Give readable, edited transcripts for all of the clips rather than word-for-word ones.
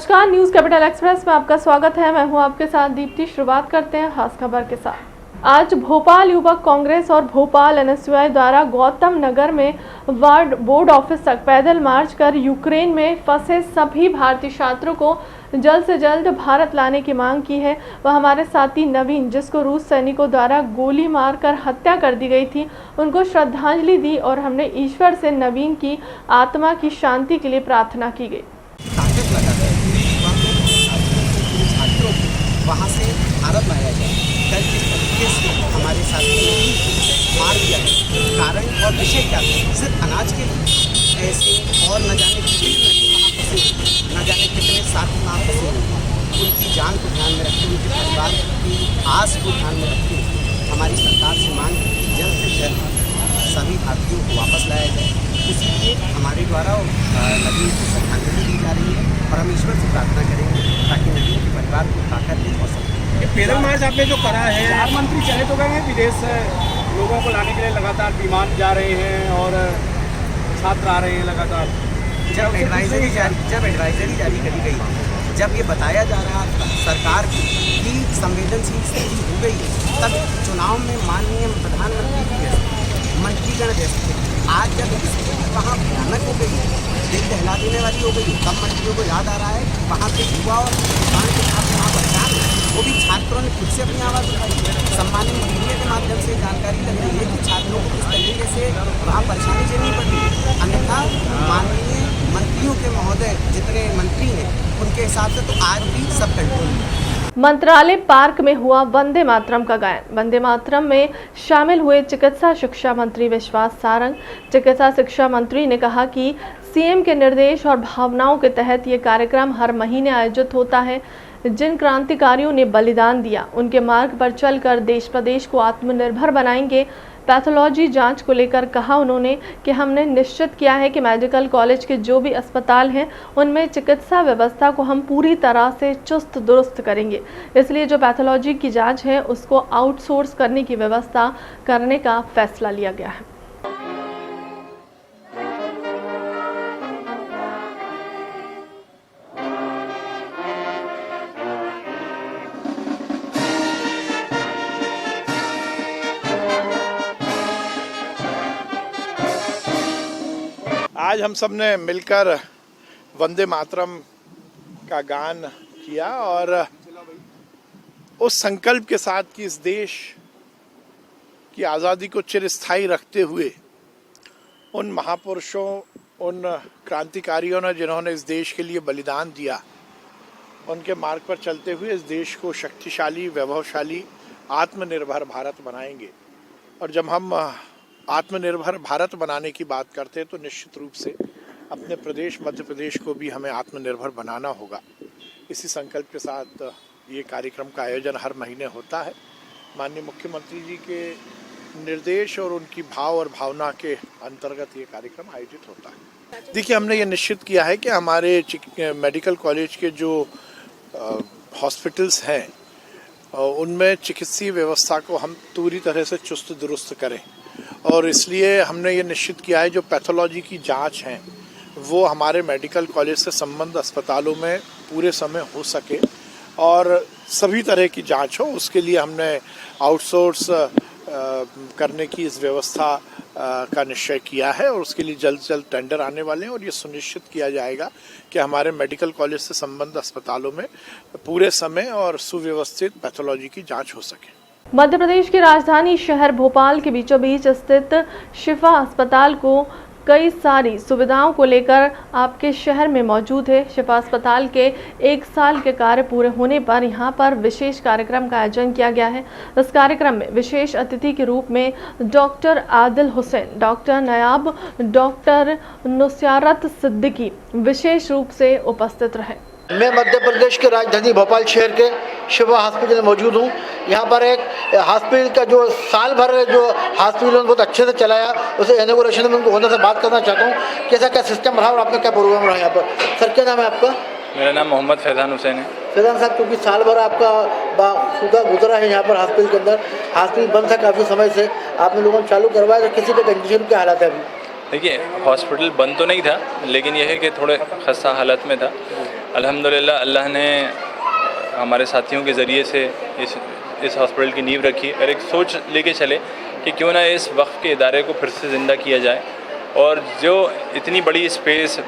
नमस्कार, news capital express में आपका स्वागत है। मैं हूं आपके साथ दीप्ति। शुरुआत करते हैं खास खबर के साथ। आज भोपाल युवक कांग्रेस और भोपाल एनएसयूआई द्वारा गौतम नगर में वार्ड बोर्ड ऑफिस तक पैदल मार्च कर यूक्रेन में फंसे सभी भारतीय छात्रों को जल्द से जल्द भारत लाने की मांग की है। वह हमारे साथी नवीन, जिसको रूस सैनिकों द्वारा गोली मारकर हत्या कर दी गई थी, उनको श्रद्धांजलि दी और हमने ईश्वर से नवीन की आत्मा की शांति के लिए प्रार्थना की गई। वहाँ से भारत लाया जाए। कल किस तरीके से हमारे साथियों ने मार दिया है, कारण और विषय क्या था? सिर्फ अनाज के लिए ऐसे और न जाने कितने नदी वहाँ फंसे, न जाने कितने साथी वहाँ फंसे। उनकी जान को ध्यान में रखते, उनके परिवार की आस को ध्यान में रखते हमारी सरकार से मांग है कि जल्द से जल्द सभी भारतीयों को वापस लाया जाए। इसलिए हमारे द्वारा नवीन को श्रद्धांजलि दी जा रही है और हम ईश्वर से प्रार्थना करेंगे ताकि नवीन के परिवार को ताकत दे सके। पैदल मार्च आपने जो करा है, प्रधानमंत्री चले तो गए हैं विदेश से, लोगों को लाने के लिए लगातार विमान जा रहे हैं और छात्र आ रहे हैं लगातार। जब एडवाइजरी जारी करी गई, जब ये बताया जा रहा था सरकार की संवेदनशील स्थिति हो गई, तब चुनाव में माननीय प्रधानमंत्री भी व्यस्त, मंत्रीगण व्यस्त थे। आज जब स्थिति वहाँ भयानक हो गई, दिल दहला देने वाली हो गई, तब मंत्रियों को याद आ रहा है वहाँ के युवा और किसान के साथ वहाँ परेशान है। वो भी छात्रों ने खुद से अपनी आवाज़ उठाई। सम्मानित मीडिया के माध्यम से जानकारी लग रही है कि छात्रों को किस तरीके से वहाँ परेशानी झेलनी पड़ी। अन्यथा माननीय मंत्रियों के महोदय जितने मंत्री हैं उनके हिसाब से तो आज भी सब कंट्रोल है। मंत्रालय पार्क में हुआ वंदे मातरम का गायन। वंदे मातरम में शामिल हुए चिकित्सा शिक्षा मंत्री विश्वास सारंग। चिकित्सा शिक्षा मंत्री ने कहा कि सीएम के निर्देश और भावनाओं के तहत ये कार्यक्रम हर महीने आयोजित होता है। जिन क्रांतिकारियों ने बलिदान दिया, उनके मार्ग पर चलकर देश प्रदेश को आत्मनिर्भर बनाएंगे। पैथोलॉजी जांच को लेकर कहा उन्होंने कि हमने निश्चित किया है कि मेडिकल कॉलेज के जो भी अस्पताल हैं उनमें चिकित्सा व्यवस्था को हम पूरी तरह से चुस्त दुरुस्त करेंगे। इसलिए जो पैथोलॉजी की जांच है उसको आउटसोर्स करने की व्यवस्था करने का फैसला लिया गया है। आज हम सब ने मिलकर वंदे मातरम का गान किया और उस संकल्प के साथ कि इस देश की आज़ादी को चिरस्थायी रखते हुए उन महापुरुषों, उन क्रांतिकारियों ने जिन्होंने इस देश के लिए बलिदान दिया, उनके मार्ग पर चलते हुए इस देश को शक्तिशाली, वैभवशाली, आत्मनिर्भर भारत बनाएंगे। और जब हम आत्मनिर्भर भारत बनाने की बात करते हैं तो निश्चित रूप से अपने प्रदेश मध्य प्रदेश को भी हमें आत्मनिर्भर बनाना होगा। इसी संकल्प के साथ ये कार्यक्रम का आयोजन हर महीने होता है। माननीय मुख्यमंत्री जी के निर्देश और उनकी भाव और भावना के अंतर्गत ये कार्यक्रम आयोजित होता है। देखिए, हमने ये निश्चित किया है कि हमारे मेडिकल कॉलेज के जो हॉस्पिटल्स हैं उनमें चिकित्सीय व्यवस्था को हम पूरी तरह से चुस्त दुरुस्त करें और इसलिए हमने ये निश्चित किया है जो पैथोलॉजी की जांच हैं वो हमारे मेडिकल कॉलेज से संबद्ध अस्पतालों में पूरे समय हो सके और सभी तरह की जांच हो। उसके लिए हमने आउटसोर्स करने की इस व्यवस्था का निश्चय किया है और उसके लिए जल्द से जल्द टेंडर आने वाले हैं और ये सुनिश्चित किया जाएगा कि हमारे मेडिकल कॉलेज से संबद्ध अस्पतालों में पूरे समय और सुव्यवस्थित पैथोलॉजी की जाँच हो सके। मध्य प्रदेश की राजधानी शहर भोपाल के बीचों बीच स्थित शिफा अस्पताल को कई सारी सुविधाओं को लेकर आपके शहर में मौजूद है। शिफा अस्पताल के 1 साल के कार्य पूरे होने पर यहां पर विशेष कार्यक्रम का आयोजन किया गया है। इस कार्यक्रम में विशेष अतिथि के रूप में doctor Adil Hussain, doctor नयाब, doctor Nusrat Siddiqui विशेष रूप से उपस्थित रहे। मैं मध्य प्रदेश के राजधानी भोपाल शहर के शिवा हॉस्पिटल में मौजूद हूँ। यहाँ पर एक हॉस्पिटल का जो साल भर जो हॉस्पिटल ने बहुत अच्छे से चलाया, उसे इनॉग्रेशन में उनको ओनर से बात करना चाहता हूँ कैसा क्या सिस्टम रहा और आपका क्या प्रोग्राम रहा यहाँ पर। सर, क्या नाम है आपका? मेरा नाम मोहम्मद फैज़ान हुसैन है। फैज़ान साहब, क्योंकि साल भर आपका खुदा गुजरा है यहाँ पर हॉस्पिटल के अंदर, हॉस्पिटल बंद था काफ़ी समय से, आपने लोगों ने चालू करवाया, तो किसी के कंडीशन क्या हालत है अभी? देखिए, हॉस्पिटल बंद तो नहीं था, लेकिन यह है कि थोड़े खस्ता हालत में था अल्हम्दुलिल्लाह अल्लाह ने हमारे साथियों के ज़रिए से इस हॉस्पिटल की नींव रखी और एक सोच लेके चले कि क्यों ना इस वक्फ के इदारे को फिर से ज़िंदा किया जाए और जो इतनी बड़ी स्पेस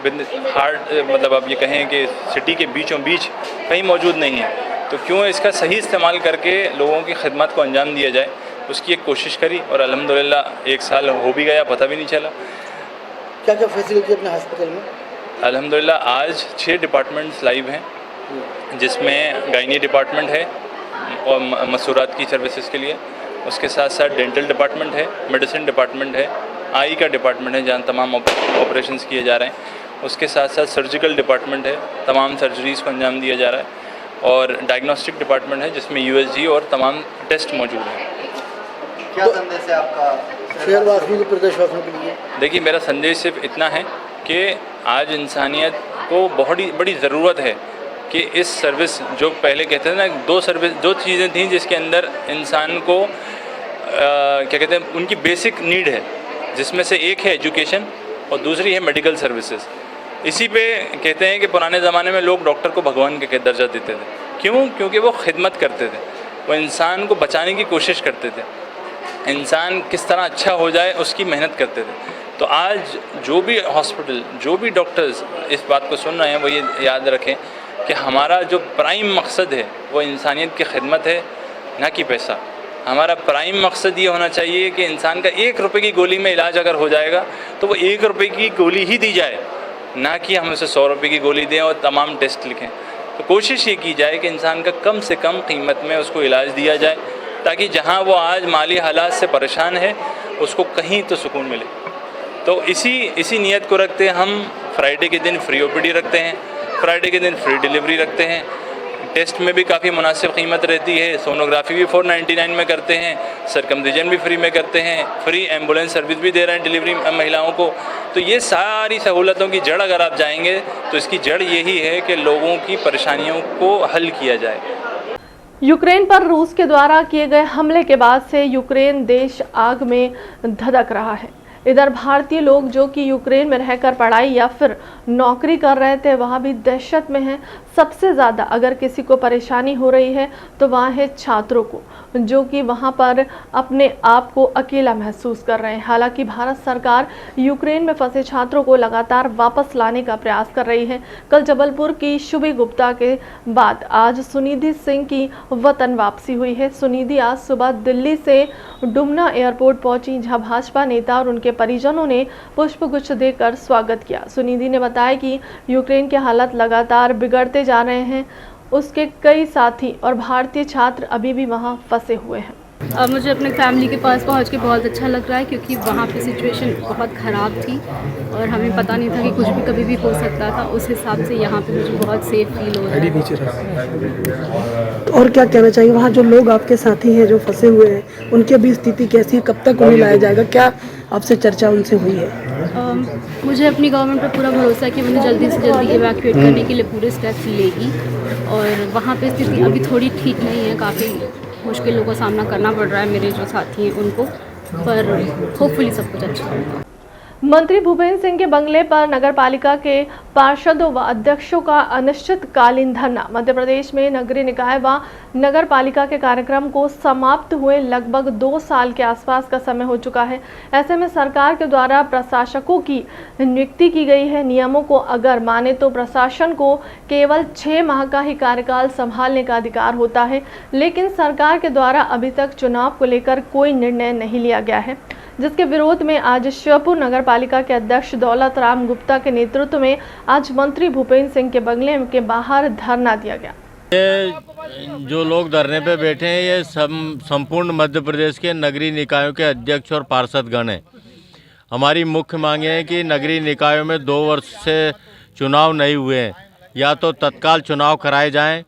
हार्ट मतलब आप ये कहें कि सिटी के बीचों बीच कहीं मौजूद नहीं है, तो क्यों इसका सही इस्तेमाल करके लोगों की खिदमत को अंजाम दिया जाए, उसकी एक कोशिश करी और अल्हम्दुलिल्लाह 1 साल हो भी गया, पता भी नहीं चला। क्या क्या फैसिलिटी अपने हॉस्पिटल में? अल्हम्दुलिल्लाह आज 6 डिपार्टमेंट्स लाइव हैं, जिसमें गायनी डिपार्टमेंट है और मसूरात की सर्विसेज के लिए, उसके साथ साथ डेंटल डिपार्टमेंट है, मेडिसिन डिपार्टमेंट है, आई का डिपार्टमेंट है जहाँ तमाम ऑपरेशंस किए जा रहे हैं, उसके साथ साथ सर्जिकल डिपार्टमेंट है, तमाम सर्जरीज़ को अंजाम दिया जा रहा है और डायग्नोस्टिक डिपार्टमेंट है जिसमें यूएसजी और तमाम टेस्ट मौजूद हैं। क्या संदेश है आपका शहरवासियों के प्रदेशवासियों के लिए? देखिए, मेरा संदेश सिर्फ इतना है कि आज इंसानियत को बहुत बड़ी ज़रूरत है कि इस सर्विस जो पहले कहते थे ना, 2 चीज़ें थी जिसके अंदर इंसान को क्या कहते हैं उनकी बेसिक नीड है, जिसमें से एक है एजुकेशन और दूसरी है मेडिकल सर्विसेज। इसी पे कहते हैं कि पुराने ज़माने में लोग डॉक्टर को भगवान का दर्जा देते थे। क्यों? क्योंकि वो खिदमत करते थे, वो इंसान को बचाने की कोशिश करते थे, इंसान किस तरह अच्छा हो जाए उसकी मेहनत करते थे। तो आज जो भी हॉस्पिटल, जो भी डॉक्टर्स इस बात को सुन रहे हैं वो ये याद रखें कि हमारा जो प्राइम मकसद है वो इंसानियत की खिदमत है, ना कि पैसा। हमारा प्राइम मकसद ये होना चाहिए कि इंसान का 1 रुपये की गोली में इलाज अगर हो जाएगा तो वो 1 रुपये की गोली ही दी जाए, ना कि हम उसे 100 रुपये की गोली दें और तमाम टेस्ट लिखें। तो कोशिश ये की जाए कि इंसान का कम से कम कीमत में उसको इलाज दिया जाए, ताकि जहाँ वो आज माली हालात से परेशान है उसको कहीं तो सुकून मिले। तो इसी नियत को रखते हम फ्राइडे के दिन फ्री ओपीडी रखते हैं, फ्राइडे के दिन फ्री डिलीवरी रखते हैं, टेस्ट में भी काफ़ी मुनासिब कीमत रहती है, सोनोग्राफी भी 499 में करते हैं, सरकमसिजन भी फ्री में करते हैं, फ्री एम्बुलेंस सर्विस भी दे रहे हैं डिलीवरी महिलाओं को। तो ये सारी सहूलतों की जड़ अगर आप जाएंगे तो इसकी जड़ यही है कि लोगों की परेशानियों को हल किया जाए। यूक्रेन पर रूस के द्वारा किए गए हमले के बाद से यूक्रेन देश आग में धधक रहा है। इधर भारतीय लोग जो कि यूक्रेन में रहकर पढ़ाई या फिर नौकरी कर रहे थे वहाँ भी दहशत में हैं। सबसे ज़्यादा अगर किसी को परेशानी हो रही है तो वहाँ है छात्रों को, जो कि वहाँ पर अपने आप को अकेला महसूस कर रहे हैं। हालांकि भारत सरकार यूक्रेन में फंसे छात्रों को लगातार वापस लाने का प्रयास कर रही है। कल जबलपुर की शुभी गुप्ता के बाद आज सुनिधि सिंह की वतन वापसी हुई है। सुनिधि आज सुबह दिल्ली से डुमना एयरपोर्ट पहुंची, जहां भाजपा नेता और उनके परिजनों ने पुष्पगुच्छ देकर स्वागत किया। सुनिधि ने बताया कि यूक्रेन के हालात लगातार बिगड़ते जा रहे हैं। उसके कई साथी और भारतीय छात्र अभी भी वहां फंसे हुए हैं। अब मुझे अपने फैमिली के पास पहुंच के बहुत अच्छा लग रहा है, क्योंकि वहाँ पे सिचुएशन बहुत ख़राब थी और हमें पता नहीं था कि कुछ भी कभी भी हो सकता था। उस हिसाब से यहाँ पे मुझे बहुत सेफ फील हो रहा है। और क्या कहना चाहिए, वहाँ जो लोग आपके साथी हैं जो फंसे हुए हैं उनकी अभी स्थिति कैसी है, कब तक उन्हें लाया जाएगा, क्या आपसे चर्चा उनसे हुई है? मुझे अपनी गवर्नमेंट पर पूरा भरोसा है कि उन्हें जल्दी से जल्दी इवैक्यूएट करने के लिए पूरे स्टेप्स लेगी। और वहाँ पे स्थिति अभी थोड़ी ठीक नहीं है, काफ़ी मुश्किलों का सामना करना पड़ रहा है मेरे जो साथी हैं उनको, पर होपफुली सब कुछ अच्छा होगा। मंत्री भूपेंद्र सिंह के बंगले पर नगरपालिका के पार्षदों व अध्यक्षों का अनिश्चितकालीन धरना। मध्य प्रदेश में नगरीय निकाय व नगरपालिका के कार्यक्रम को समाप्त हुए लगभग 2 साल के आसपास का समय हो चुका है। ऐसे में सरकार के द्वारा प्रशासकों की नियुक्ति की गई है। नियमों को अगर माने तो प्रशासन को केवल 6 माह का ही कार्यकाल संभालने का अधिकार होता है, लेकिन सरकार के द्वारा अभी तक चुनाव को लेकर कोई निर्णय नहीं लिया गया है, जिसके विरोध में आज श्योपुर नगर पालिका के अध्यक्ष दौलत राम गुप्ता के नेतृत्व में आज मंत्री भूपेंद्र सिंह के बंगले के बाहर धरना दिया गया। ये जो लोग धरने पे बैठे हैं ये संपूर्ण मध्य प्रदेश के नगरीय निकायों के अध्यक्ष और पार्षदगण हैं। हमारी मुख्य मांगे हैं कि नगरीय निकायों में 2 वर्ष से चुनाव नहीं हुए हैं, या तो तत्काल चुनाव कराए जाएं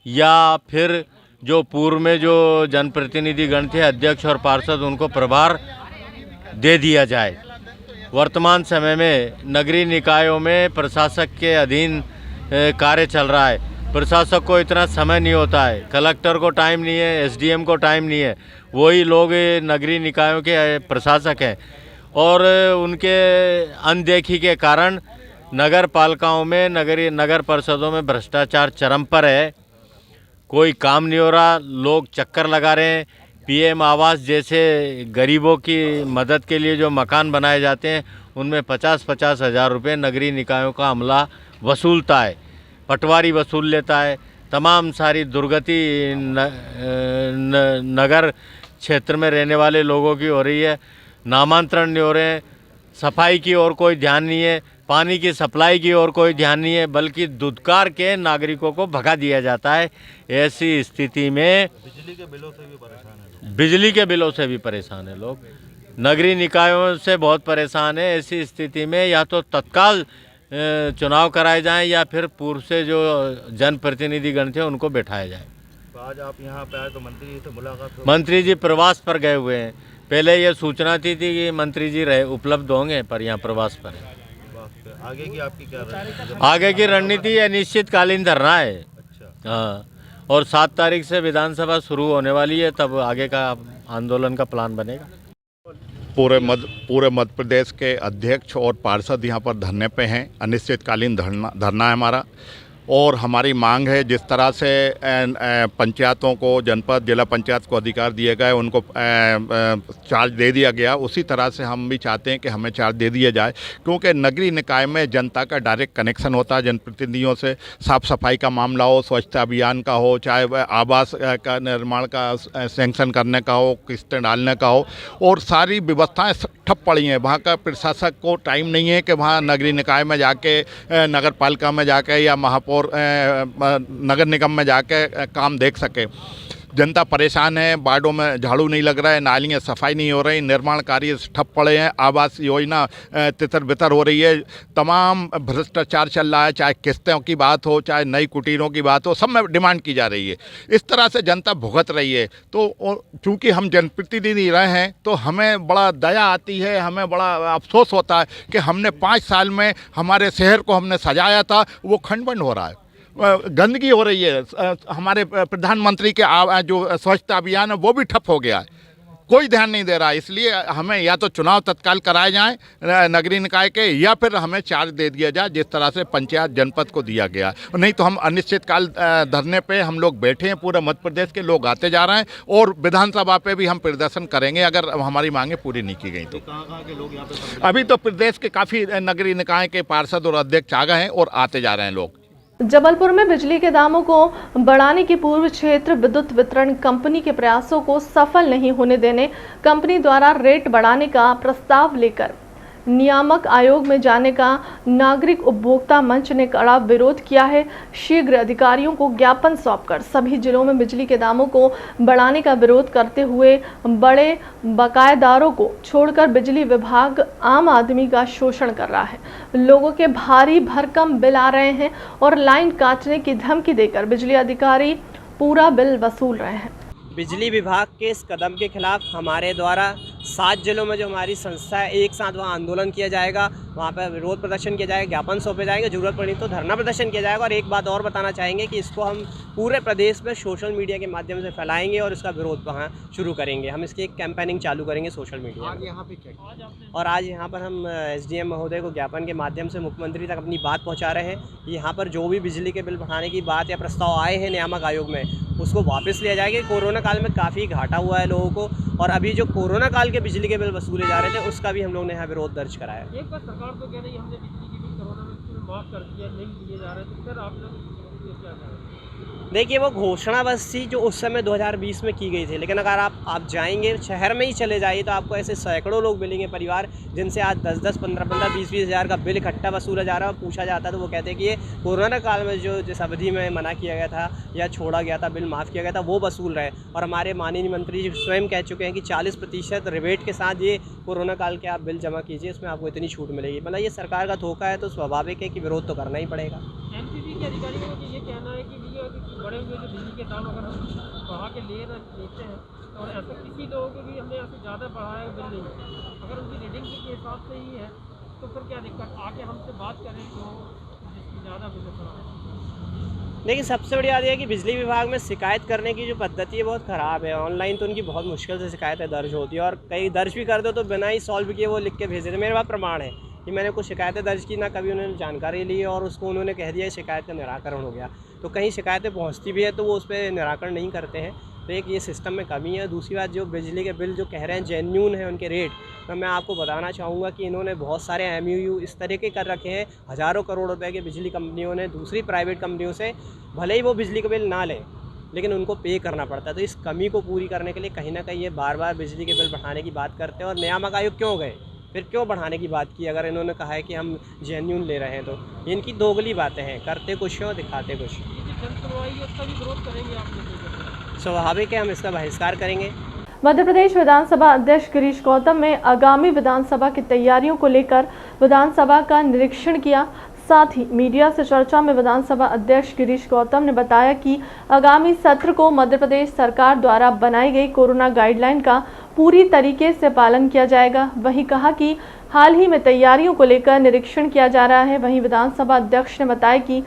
या फिर जो पूर्व में जो जनप्रतिनिधिगण थे अध्यक्ष और पार्षद उनको प्रभार दे दिया जाए। वर्तमान समय में नगरीय निकायों में प्रशासक के अधीन कार्य चल रहा है। प्रशासक को इतना समय नहीं होता है, कलेक्टर को टाइम नहीं है, एसडीएम को टाइम नहीं है, वही लोग नगरीय निकायों के प्रशासक हैं और उनके अनदेखी के कारण नगर पालिकाओं में नगर परिषदों में भ्रष्टाचार चरम पर है। कोई काम नहीं हो रहा, लोग चक्कर लगा रहे हैं। पीएम आवास जैसे गरीबों की मदद के लिए जो मकान बनाए जाते हैं उनमें 50-50 हज़ार रुपये नगरीय निकायों का अमला वसूलता है, पटवारी वसूल लेता है। तमाम सारी दुर्गति नगर क्षेत्र में रहने वाले लोगों की हो रही है। नामांतरण नहीं हो रहे हैं, सफाई की ओर कोई ध्यान नहीं है, पानी की सप्लाई की ओर कोई ध्यान नहीं है, बल्कि धुतकार के नागरिकों को भगा दिया जाता है। ऐसी स्थिति में बिजली के बिलों से भी परेशान है लोग, नगरीय निकायों से बहुत परेशान है। ऐसी स्थिति में या तो तत्काल चुनाव कराए जाएं या फिर पूर्व से जो जनप्रतिनिधिगण थे उनको बैठाया जाए। आज आप यहाँ पे आए तो मंत्री जी से मुलाकात? मंत्री जी प्रवास पर गए हुए हैं। पहले ये सूचना थी कि मंत्री जी उपलब्ध होंगे, पर यहाँ प्रवास पर है। आगे की आपकी क्या रणनीति? आगे की रणनीति अनिश्चितकालीन धरना है। अच्छा। हाँ, और 7 तारीख से विधानसभा शुरू होने वाली है, तब आगे का आंदोलन का प्लान बनेगा। पूरे मध्य प्रदेश के अध्यक्ष और पार्षद यहाँ पर धरने पे हैं। अनिश्चितकालीन धरना है हमारा, और हमारी मांग है जिस तरह से पंचायतों को, जनपद जिला पंचायत को अधिकार दिए गए, उनको चार्ज दे दिया गया, उसी तरह से हम भी चाहते हैं कि हमें चार्ज दे दिया जाए, क्योंकि नगरीय निकाय में जनता का डायरेक्ट कनेक्शन होता है जनप्रतिनिधियों से। साफ़ सफाई का मामला हो, स्वच्छता अभियान का हो, चाहे वह आवास का निर्माण का सैंक्शन करने का हो, किस्तें डालने का हो, और सारी व्यवस्थाएँ ठप पड़ी हैं। वहाँ का प्रशासक को टाइम नहीं है कि वहाँ नगरीय निकाय में जाके, नगर पालिका में जाके या महापौर नगर निगम में जाके काम देख सके। जनता परेशान है, वार्डों में झाड़ू नहीं लग रहा है, नालियाँ सफाई नहीं हो रही, निर्माण कार्य ठप पड़े हैं, आवास योजना तितर बितर हो रही है, तमाम भ्रष्टाचार चल रहा है, चाहे किस्तों की बात हो, चाहे नई कुटीरों की बात हो, सब में डिमांड की जा रही है। इस तरह से जनता भुगत रही है। तो चूँकि हम जनप्रतिनिधि रहे हैं तो हमें बड़ा दया आती है, हमें बड़ा अफसोस होता है कि हमने 5 साल में हमारे शहर को हमने सजाया था, वो खंड-बंद हो रहा है, गंदगी हो रही है। हमारे प्रधानमंत्री के जो स्वच्छता अभियान है वो भी ठप हो गया है, कोई ध्यान नहीं दे रहा है। इसलिए हमें या तो चुनाव तत्काल कराए जाएं नगरीय निकाय के, या फिर हमें चार्ज दे दिया जाए जिस तरह से पंचायत जनपद को दिया गया। नहीं तो हम अनिश्चितकाल धरने पे हम लोग बैठे हैं, पूरे मध्य प्रदेश के लोग आते जा रहे हैं, और विधानसभा पे भी हम प्रदर्शन करेंगे अगर हमारी मांगें पूरी नहीं की गई तो। कहाँ के लोग यहाँ पे? अभी तो प्रदेश के काफ़ी नगरीय निकाय के पार्षद और अध्यक्ष आ गए हैं और आते जा रहे हैं लोग। जबलपुर में बिजली के दामों को बढ़ाने की पूर्व क्षेत्र विद्युत वितरण कंपनी के प्रयासों को सफल नहीं होने देने कंपनी द्वारा रेट बढ़ाने का प्रस्ताव लेकर नियामक आयोग में जाने का नागरिक उपभोक्ता मंच ने कड़ा विरोध किया है। शीघ्र अधिकारियों को ज्ञापन सौंपकर सभी जिलों में बिजली के दामों को बढ़ाने का विरोध करते हुए बड़े बकायेदारों को छोड़कर बिजली विभाग आम आदमी का शोषण कर रहा है। लोगों के भारी भरकम बिल आ रहे हैं और लाइन काटने की धमकी देकर बिजली अधिकारी पूरा बिल वसूल रहे हैं। बिजली विभाग के इस कदम के खिलाफ हमारे द्वारा 7 जिलों में जो हमारी संस्था है, एक साथ वहाँ आंदोलन किया जाएगा, वहाँ पर विरोध प्रदर्शन किया जाएगा, ज्ञापन सौंपे जाएंगे, जरूरत पड़ी तो धरना प्रदर्शन किया जाएगा। और एक बात और बताना चाहेंगे कि इसको हम पूरे प्रदेश में सोशल मीडिया के माध्यम से फैलाएंगे और इसका विरोध वहाँ शुरू करेंगे। हम इसकी एक कैंपेनिंग चालू करेंगे सोशल मीडिया। आज यहाँ पे क्या, और आज यहाँ पर हम SDM महोदय को ज्ञापन के माध्यम से मुख्यमंत्री तक अपनी बात पहुँचा रहे हैं। यहाँ पर जो भी बिजली के बिल बढ़ाने की बात या प्रस्ताव आए हैं नियामक आयोग में, उसको वापस लिया जाएगा। कोरोना काल में काफ़ी घाटा हुआ है लोगों को, और अभी जो कोरोना काल के बिजली के बिल वसूले जा रहे थे उसका भी हम लोग ने यहाँ विरोध दर्ज कराया। एक बार सरकार तो कह रही है हमने बिजली के बिल कोरोना में माफ़ कर दिया, नहीं दिए जा रहे, तो फिर आप लोग क्या करें? देखिए, वो घोषणा बस थी जो उस समय 2020 में की गई थी, लेकिन अगर आप जाएंगे शहर में ही चले जाइए तो आपको ऐसे सैकड़ों लोग मिलेंगे, परिवार, जिनसे आज 10-10, 15-15, 20-20 हज़ार का बिल इकट्ठा वसूला जा रहा है। पूछा जाता है तो वो कहते हैं कि ये कोरोना काल में जो जिस अवधि में मना किया गया था या छोड़ा गया था, बिल माफ़ किया गया था, वो वसूल रहे। और हमारे माननीय मंत्री जी स्वयं कह चुके हैं कि 40% रिबेट के साथ ये कोरोना काल के आप बिल जमा कीजिए, इसमें आपको इतनी छूट मिलेगी। मतलब ये सरकार का धोखा है, तो स्वाभाविक है कि विरोध तो करना ही पड़ेगा। MCC के अधिकारियों का ये कहना है कि बड़े हुए जो बिजली के दाम अगर हम बढ़ा के लेते हैं, और ऐसा किसी लोगों के भी हमने ऐसे ज़्यादा बढ़ाया बिल नहीं, अगर उनकी रीडिंग के हिसाब से ही है तो फिर क्या दिक्कत, आके हमसे बात करें तो जिसकी ज़्यादा बिल बढ़ा। देखिए, सबसे बड़ी बात यह है कि बिजली विभाग में शिकायत करने की जो पद्धति है बहुत ख़राब है। ऑनलाइन तो उनकी बहुत मुश्किल से शिकायतें दर्ज होती है, और कई दर्ज भी कर दो तो बिना ही सॉल्व किए वो लिख के भेज देते। मेरे पास प्रमाण है कि मैंने कुछ शिकायतें दर्ज की, ना कभी उन्होंने जानकारी ली और उसको उन्होंने कह दिया शिकायत का निराकरण हो गया। तो कहीं शिकायतें पहुंचती भी है तो वो उस पर निराकरण नहीं करते हैं। तो एक ये सिस्टम में कमी है। दूसरी बात, जो बिजली के बिल जो कह रहे हैं जेन्यून है उनके रेट, तो मैं आपको बताना चाहूँगा कि इन्होंने बहुत सारे MOU इस तरह के कर रखे हैं, हज़ारों करोड़ रुपए के बिजली कंपनियों ने दूसरी प्राइवेट कंपनियों से, भले ही वो बिजली का बिल ना लें लेकिन उनको पे करना पड़ता है। तो इस कमी को पूरी करने के लिए कहीं ना कहीं ये बार बार बिजली के बिल बढ़ाने की बात करते हैं। और नियामक आयोग क्यों गए, फिर क्यों बढ़ाने की बात की अगर इन्होंने कहा है कि हम जेन्यून ले रहे हैं? तो इनकी दोगली बातें हैं, करते कुछ हैं और दिखाते कुछ। जन सुनवाई है उसका भी विरोध करेंगे आप लोग? स्वाभाविक है, हम इसका बहिष्कार करेंगे। मध्य प्रदेश विधानसभा अध्यक्ष गिरीश गौतम ने आगामी विधानसभा की तैयारियों को लेकर विधानसभा का निरीक्षण किया। साथ ही मीडिया से चर्चा में विधानसभा अध्यक्ष गिरीश गौतम ने बताया कि आगामी सत्र को मध्य प्रदेश सरकार द्वारा बनाई गई कोरोना गाइडलाइन का पूरी तरीके से पालन किया जाएगा। वहीं कहा कि हाल ही में तैयारियों को लेकर निरीक्षण किया जा रहा है। वहीं विधानसभा अध्यक्ष ने बताया कि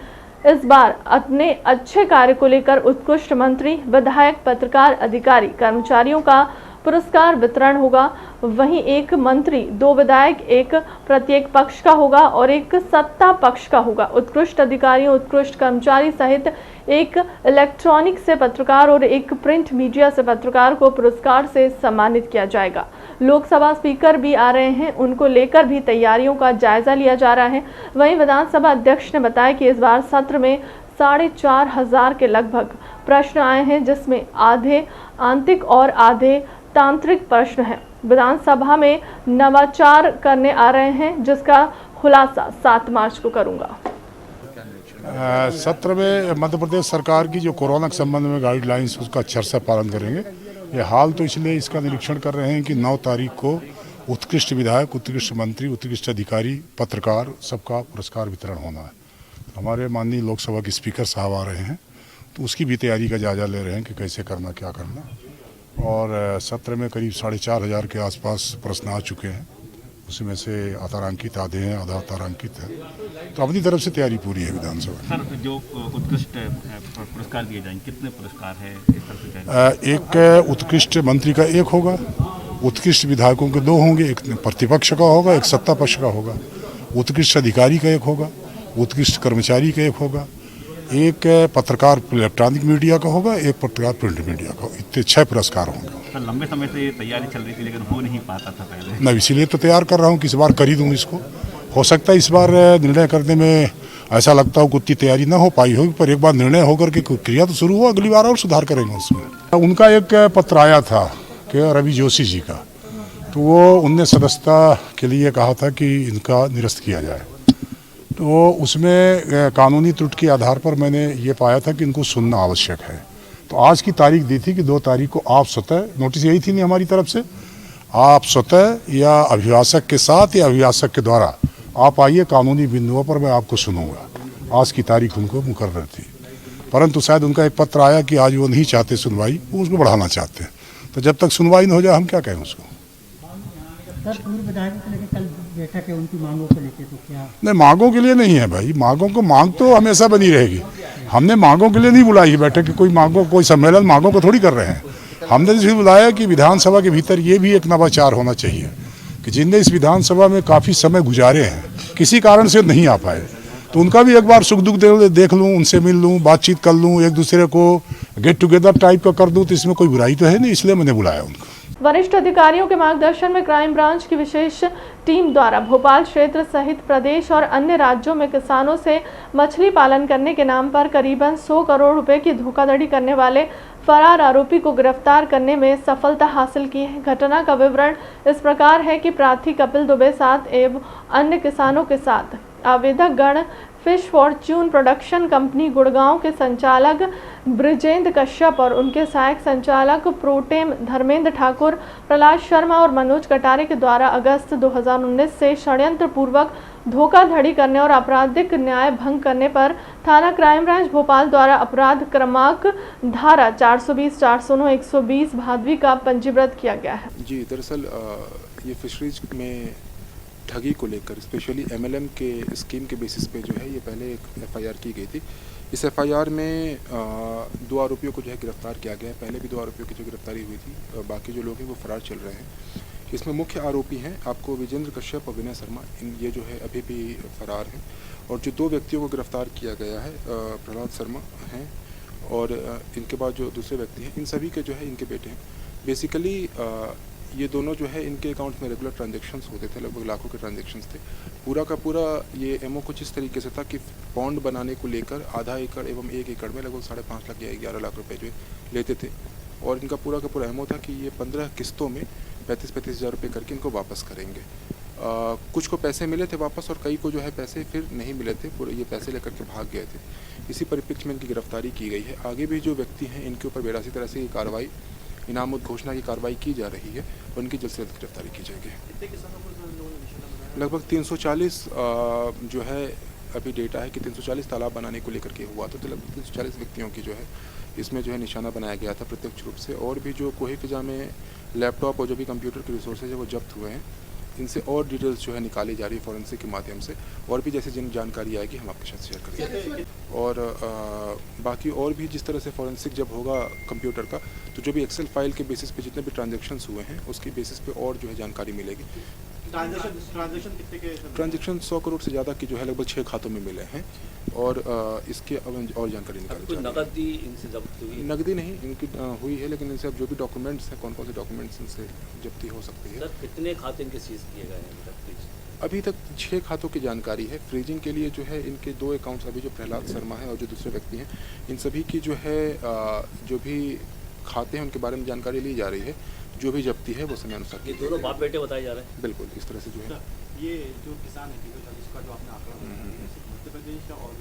इस बार अपने अच्छे कार्य को लेकर उत्कृष्ट मंत्री, विधायक, पत्रकार, अधिकारी, कर्मचारियों का पुरस्कार वितरण होगा। वहीं एक मंत्री, 2 विधायक, एक प्रत्येक पक्ष का होगा और एक सत्ता पक्ष का होगा। उत्कृष्ट अधिकारियों, उत्कृष्ट कर्मचारी सहित एक इलेक्ट्रॉनिक से पत्रकार और एक प्रिंट मीडिया से पत्रकार को पुरस्कार से सम्मानित किया जाएगा। लोकसभा स्पीकर भी आ रहे हैं, उनको लेकर भी तैयारियों का जायजा लिया जा रहा है। वहीं विधानसभा अध्यक्ष ने बताया कि इस बार सत्र में 4,500 के लगभग प्रश्न आए हैं, जिसमें आधे आंतरिक और आधे तांत्रिक प्रश्न हैं। विधानसभा में नवाचार करने आ रहे हैं, जिसका खुलासा 7 मार्च को करूंगा। सत्र में मध्य प्रदेश सरकार की जो कोरोना के संबंध में गाइडलाइंस उसका अच्छे से पालन करेंगे। ये हाल तो इसलिए इसका निरीक्षण कर रहे हैं कि 9 तारीख को उत्कृष्ट विधायक, उत्कृष्ट मंत्री, उत्कृष्ट अधिकारी, पत्रकार सबका पुरस्कार वितरण होना है। हमारे माननीय लोकसभा के स्पीकर साहब आ रहे हैं, तो उसकी भी तैयारी का जायजा ले रहे हैं कि कैसे करना, क्या करना। और सत्र में करीब 4,500 के आसपास प्रश्न आ चुके हैं, उसमें से अतारांकित आधे हैं, आधा अतारांकित है। तो अपनी तरफ से तैयारी पूरी है विधानसभा। सर, जो उत्कृष्ट पुरस्कार दिए जाएंगे, कितने पुरस्कार है, किस तरह से? एक उत्कृष्ट मंत्री का 1 होगा, उत्कृष्ट विधायकों के 2 होंगे, एक प्रतिपक्ष का होगा, एक सत्ता पक्ष का होगा। उत्कृष्ट अधिकारी का 1 होगा, उत्कृष्ट कर्मचारी का 1 होगा, एक पत्रकार इलेक्ट्रॉनिक मीडिया का होगा, एक पत्रकार प्रिंट मीडिया का। इतने 6 पुरस्कार होंगे। सर, लंबे समय से ये तैयारी चल रही थी लेकिन हो नहीं पाता था पहले। मैं इसीलिए तो तैयार कर रहा हूँ कि इस बार कर ही दूँ इसको। हो सकता है इस बार निर्णय करने में ऐसा लगता हो कि उतनी तैयारी ना हो पाई होगी, पर एक बार निर्णय होकर के क्रिया तो शुरू हो, अगली बार और सुधार करेंगे उसमें। उनका एक पत्र आया था कि रवि जोशी जी का, तो वो उनने सदस्यता के लिए कहा था कि इनका निरस्त किया जाए। तो उसमें कानूनी त्रुटि के आधार पर मैंने ये पाया था कि इनको सुनना आवश्यक है। तो आज की तारीख दी थी कि 2 तारीख को आप स्वतः, नोटिस यही थी नहीं हमारी तरफ से, आप स्वतः या अभिभाषक के साथ या अभिभाषक के द्वारा आप आइए, कानूनी बिंदुओं पर मैं आपको सुनूंगा। आज की तारीख उनको मुकर्रर थी, परंतु शायद उनका एक पत्र आया कि आज वो नहीं चाहते सुनवाई, वो उसको बढ़ाना चाहते हैं। तो जब तक सुनवाई न हो जाए हम क्या कहें उसको। सर, पूर्व विधायकों को लेकर कल बैठक है, उनकी मांगों को लेकर तो क्या? नहीं, मांगों के लिए नहीं है भाई, मांग तो हमेशा बनी रहेगी। हमने मांगों के लिए नहीं बुलाई है बैठक, कोई मांगों, कोई सम्मेलन मांगों को थोड़ी कर रहे हैं। हमने इसलिए बुलाया कि विधानसभा के भीतर ये भी एक नवाचार होना चाहिए कि जिनने इस विधानसभा में काफ़ी समय गुजारे हैं, किसी कारण से नहीं आ पाए, तो उनका भी एक बार सुख दुख देख लूँ, उनसे मिल लूँ, बातचीत कर लूँ, एक दूसरे को गेट टुगेदर टाइप का कर दूँ, तो इसमें कोई बुराई तो है नहीं, इसलिए मैंने बुलाया उनको। वरिष्ठ अधिकारियों के मार्गदर्शन में क्राइम ब्रांच की विशेष टीम द्वारा भोपाल क्षेत्र सहित प्रदेश और अन्य राज्यों में किसानों से मछली पालन करने के नाम पर करीबन 100 करोड़ रुपए की धोखाधड़ी करने वाले फरार आरोपी को गिरफ्तार करने में सफलता हासिल की है। घटना का विवरण इस प्रकार है कि प्रार्थी कपिल दुबे साथ एवं अन्य किसानों के साथ आवेदक गण fish Fortune production company Gurgaon के संचालक ब्रिजेंद्र कश्यप और उनके सहायक संचालक प्रोटेम धर्मेंद्र ठाकुर, प्रहलाद शर्मा और मनोज कटारे के द्वारा अगस्त 2019 से षड्यंत्र पूर्वक धोखाधड़ी करने और आपराधिक न्याय भंग करने पर थाना क्राइम ब्रांच भोपाल द्वारा अपराध क्रमांक धारा 420, 409, 120 भादवी का पंजीबद्ध किया गया है। जी, दरअसल ये फिशरीज में ठगी को लेकर स्पेशली MLM के स्कीम के बेसिस पे जो है ये पहले एक FIR की गई थी। इस FIR में 2 आरोपियों को जो है गिरफ्तार किया गया है। पहले भी 2 आरोपियों की जो गिरफ्तारी हुई थी, बाकी जो लोग हैं वो फरार चल रहे हैं। इसमें मुख्य आरोपी हैं आपको विजेंद्र कश्यप और विनय शर्मा, ये जो है अभी भी फरार हैं। और जो 2 व्यक्तियों को गिरफ्तार किया गया है, प्रहलाद शर्मा हैं और इनके बाद जो दूसरे व्यक्ति हैं, इन सभी के जो है इनके बेटे हैं। बेसिकली ये दोनों जो है इनके अकाउंट में रेगुलर ट्रांजैक्शंस होते थे, लगभग लाखों के ट्रांजैक्शंस थे। पूरा का पूरा ये एमओ कुछ इस तरीके से था कि पॉन्ड बनाने को लेकर आधा एकड़ एवं 1 एकड़ में लगभग 5.5 लाख या 11 लाख रुपए जो लेते थे। और इनका पूरा का पूरा एमओ था कि ये 15 किस्तों में 35-35 हज़ार रुपये करके इनको वापस करेंगे। कुछ को पैसे मिले थे वापस और कई को जो है पैसे फिर नहीं मिले थे, पूरे ये पैसे लेकर के भाग गए थे। इसी परिप्रेक्ष्य में इनकी गिरफ्तारी की गई है। आगे भी जो व्यक्ति हैं इनके ऊपर 82 तरह से कार्रवाई, इनाम घोषणा की कार्रवाई की जा रही है और इनकी जल्द से जल्द गिरफ्तारी की जाएगी। लगभग 340 जो है अभी डेटा है कि 340 तालाब बनाने को लेकर के हुआ तो लगभग 340 व्यक्तियों की जो है इसमें जो है निशाना बनाया गया था प्रत्यक्ष रूप से। और भी जो कोहे फिजा में लैपटॉप और जो भी कंप्यूटर के रिसोर्सेज है वो जब्त हुए हैं, इनसे और डिटेल्स जो है निकाली जा रही है फॉरेंसिक के माध्यम से। और भी जैसे जिन जानकारी आएगी हम आपके साथ शेयर करेंगे। और बाकी और भी जिस तरह से फॉरेंसिक जब होगा कंप्यूटर का, तो जो भी एक्सेल फाइल के बेसिस पे जितने भी ट्रांजैक्शंस हुए हैं उसकी बेसिस पे और जो है जानकारी मिलेगी। ट्रांजैक्शन 100 करोड़ से ज़्यादा की जो है लगभग 6 खातों में मिले हैं और इसके और जानकारी निकाली नकदी इनसे जब्त हुई? नकदी नहीं इनकी हुई है, लेकिन इनसे अब जो भी डॉक्यूमेंट्स हैं, कौन कौन से डॉक्यूमेंट्स इनसे जब्ती हो सकती है। सर कितने खाते इनके सीज किए गए हैं अभी तक 6 खातों की जानकारी है। फ्रीजिंग के लिए जो है इनके 2 अकाउंट्स अभी जो प्रहलाद शर्मा है और जो दूसरे व्यक्ति हैं, इन सभी की जो है जो भी खाते हैं उनके बारे में जानकारी ली जा रही है। जो भी जब्ती है वो समय अनुसार। ये दोनों बाप बेटे बताए जा रहे हैं? बिल्कुल इस तरह से जो है। ये जो किसान है 340 का जो आपने आंकड़ा मध्य प्रदेश का और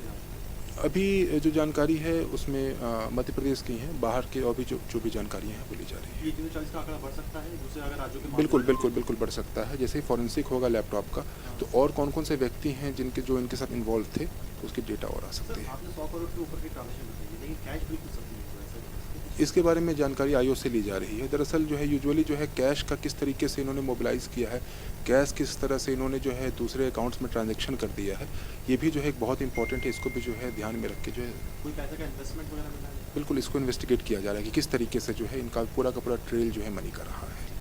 अभी जो जानकारी है उसमें मध्य प्रदेश की हैं, बाहर के और भी जो भी जानकारियाँ हैं वो ली जा रही है। ये 340 का आंकड़ा बढ़ सकता है दूसरे अगर राज्यों के? बिल्कुल बढ़ सकता है। जैसे ही फॉरेंसिक होगा लैपटॉप का तो और कौन कौन से व्यक्ति हैं जिनके जो इनके साथ इन्वॉल्व थे उसकी डेटा और आ सकती है। आपने 100 करोड़ के ऊपर की ट्रांजेक्शन बताई, लेकिन कैश बिल्कुल सब इसके बारे में जानकारी आयोग से ली जा रही है। दरअसल जो है यूजुअली जो है कैश का किस तरीके से इन्होंने मोबिलाइज़ किया है, कैश किस तरह से इन्होंने जो है दूसरे अकाउंट्स में ट्रांजैक्शन कर दिया है, ये भी जो है एक बहुत इंपॉर्टेंट है। इसको भी जो है ध्यान में रख के जो है कोई पैसे का इन्वेस्टमेंट वगैरह बिल्कुल इसको इन्वेस्टिगेट किया जा रहा है कि किस तरीके से जो है इनका पूरा का पूरा ट्रेल जो है मनी कर रहा है।